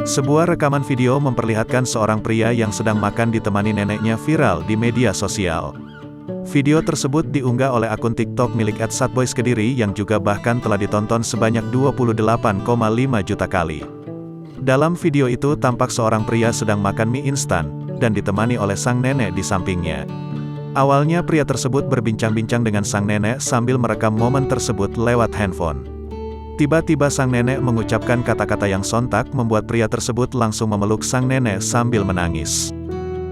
Sebuah rekaman video memperlihatkan seorang pria yang sedang makan ditemani neneknya viral di media sosial. Video tersebut diunggah oleh akun TikTok milik @satboyskediri yang juga bahkan telah ditonton sebanyak 28,5 juta kali. Dalam video itu tampak seorang pria sedang makan mie instan, dan ditemani oleh sang nenek di sampingnya. Awalnya pria tersebut berbincang-bincang dengan sang nenek sambil merekam momen tersebut lewat handphone. Tiba-tiba sang nenek mengucapkan kata-kata yang sontak membuat pria tersebut langsung memeluk sang nenek sambil menangis.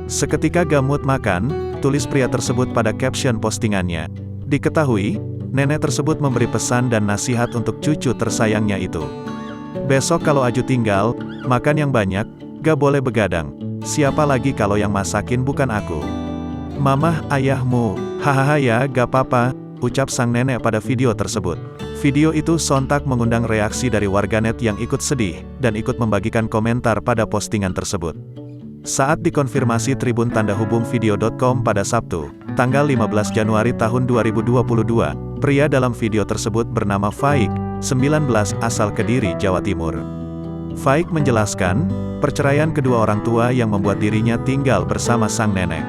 Seketika gamut makan, tulis pria tersebut pada caption postingannya. Diketahui, nenek tersebut memberi pesan dan nasihat untuk cucu tersayangnya itu. Besok kalau Aju tinggal, makan yang banyak, gak boleh begadang. Siapa lagi kalau yang masakin bukan aku? Mamah, ayahmu, hahaha ya gak apa-apa, ucap sang nenek pada video tersebut. Video itu sontak mengundang reaksi dari warganet yang ikut sedih, dan ikut membagikan komentar pada postingan tersebut. Saat dikonfirmasi Tribun Tanda Hubung Video.com pada Sabtu, tanggal 15 Januari tahun 2022, pria dalam video tersebut bernama Faik, 19, asal Kediri, Jawa Timur. Faik menjelaskan, perceraian kedua orang tua yang membuat dirinya tinggal bersama sang nenek.